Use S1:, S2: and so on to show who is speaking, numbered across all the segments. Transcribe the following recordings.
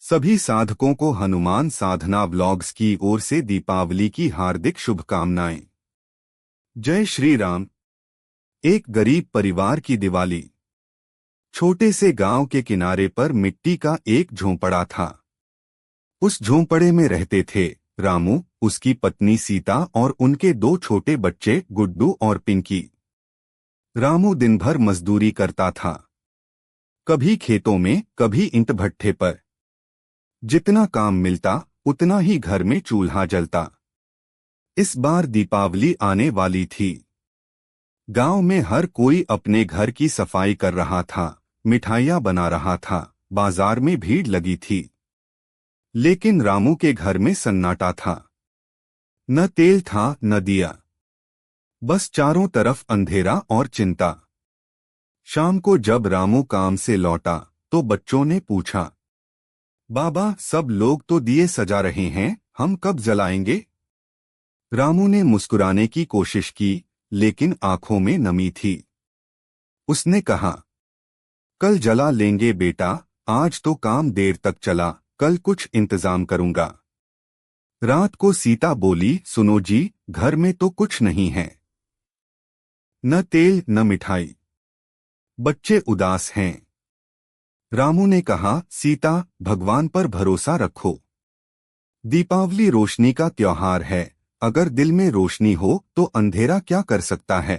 S1: सभी साधकों को हनुमान साधना व्लॉग्स की ओर से दीपावली की हार्दिक शुभकामनाएं। जय श्री राम। एक गरीब परिवार की दिवाली। छोटे से गांव के किनारे पर मिट्टी का एक झोंपड़ा था। उस झोंपड़े में रहते थे रामू, उसकी पत्नी सीता और उनके दो छोटे बच्चे गुड्डू और पिंकी। रामू दिन भर मजदूरी करता था, कभी खेतों में, कभी ईंट भट्ठे पर। जितना काम मिलता उतना ही घर में चूल्हा जलता। इस बार दीपावली आने वाली थी। गांव में हर कोई अपने घर की सफाई कर रहा था, मिठाइयां बना रहा था, बाजार में भीड़ लगी थी। लेकिन रामू के घर में सन्नाटा था। न तेल था न दिया, बस चारों तरफ अंधेरा और चिंता। शाम को जब रामू काम से लौटा तो बच्चों ने पूछा, बाबा, सब लोग तो दिए सजा रहे हैं, हम कब जलाएंगे? रामू ने मुस्कुराने की कोशिश की, लेकिन आंखों में नमी थी। उसने कहा, कल जला लेंगे बेटा, आज तो काम देर तक चला, कल कुछ इंतजाम करूंगा। रात को सीता बोली, सुनो जी, घर में तो कुछ नहीं है, न तेल न मिठाई, बच्चे उदास हैं। रामू ने कहा, सीता, भगवान पर भरोसा रखो। दीपावली रोशनी का त्योहार है, अगर दिल में रोशनी हो तो अंधेरा क्या कर सकता है।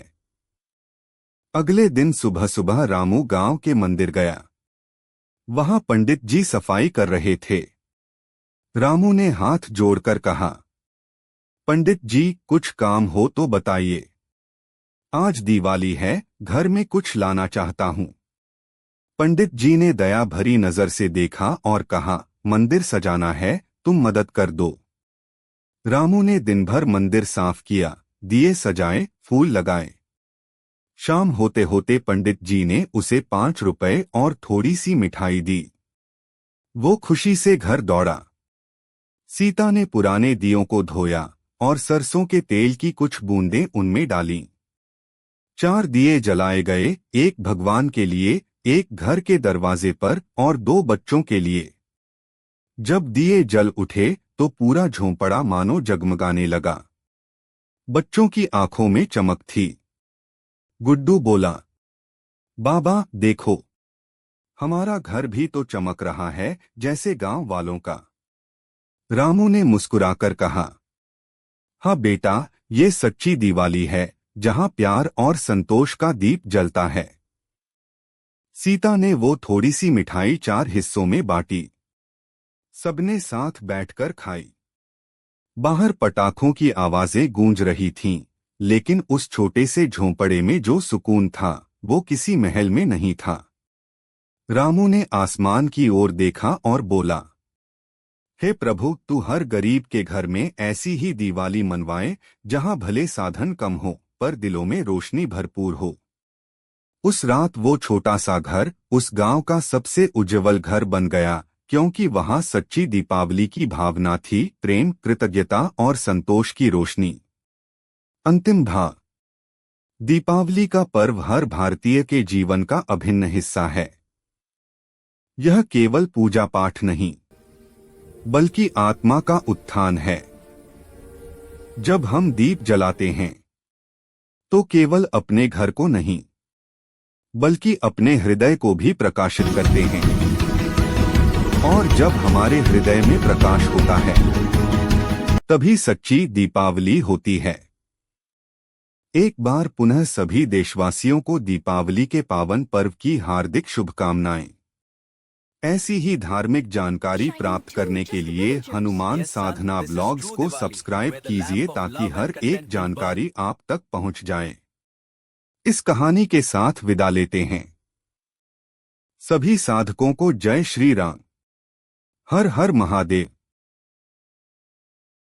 S1: अगले दिन सुबह सुबह रामू गांव के मंदिर गया। वहां पंडित जी सफाई कर रहे थे। रामू ने हाथ जोड़कर कहा, पंडित जी, कुछ काम हो तो बताइए। आज दिवाली है, घर में कुछ लाना चाहता हूं। पंडित जी ने दया भरी नजर से देखा और कहा, मंदिर सजाना है, तुम मदद कर दो। रामू ने दिन भर मंदिर साफ किया, दिए सजाए, फूल लगाए। शाम होते होते पंडित जी ने उसे 5 रुपए और थोड़ी सी मिठाई दी। वो खुशी से घर दौड़ा। सीता ने पुराने दियों को धोया और सरसों के तेल की कुछ बूंदें उनमें डालीं। 4 दिए जलाए गए, एक भगवान के लिए, एक घर के दरवाजे पर और 2 बच्चों के लिए। जब दिए जल उठे तो पूरा झोंपड़ा मानो जगमगाने लगा। बच्चों की आंखों में चमक थी। गुड्डू बोला, बाबा देखो, हमारा घर भी तो चमक रहा है जैसे गांव वालों का। रामू ने मुस्कुराकर कहा, हाँ बेटा, ये सच्ची दिवाली है, जहां प्यार और संतोष का दीप जलता है। सीता ने वो थोड़ी सी मिठाई 4 हिस्सों में बांटी। सबने साथ बैठकर खाई। बाहर पटाखों की आवाजें गूंज रही थीं, लेकिन उस छोटे से झोंपड़े में जो सुकून था वो किसी महल में नहीं था। रामू ने आसमान की ओर देखा और बोला, हे प्रभु, तू हर गरीब के घर में ऐसी ही दिवाली मनवाए, जहां भले साधन कम हो पर दिलों में रोशनी भरपूर हो। उस रात वो छोटा सा घर उस गांव का सबसे उज्जवल घर बन गया, क्योंकि वहां सच्ची दीपावली की भावना थी, प्रेम, कृतज्ञता और संतोष की रोशनी। अंतिम भाग। दीपावली का पर्व हर भारतीय के जीवन का अभिन्न हिस्सा है। यह केवल पूजा पाठ नहीं, बल्कि आत्मा का उत्थान है। जब हम दीप जलाते हैं तो केवल अपने घर को नहीं, बल्कि अपने हृदय को भी प्रकाशित करते हैं। और जब हमारे हृदय में प्रकाश होता है, तभी सच्ची दीपावली होती है। एक बार पुनः सभी देशवासियों को दीपावली के पावन पर्व की हार्दिक शुभकामनाएं। ऐसी ही धार्मिक जानकारी प्राप्त करने के लिए हनुमान साधना व्लॉग्स को सब्सक्राइब कीजिए, ताकि हर एक जानकारी आप तक पहुंच जाए। इस कहानी के साथ विदा लेते हैं। सभी साधकों को जय श्री राम। हर हर महादेव।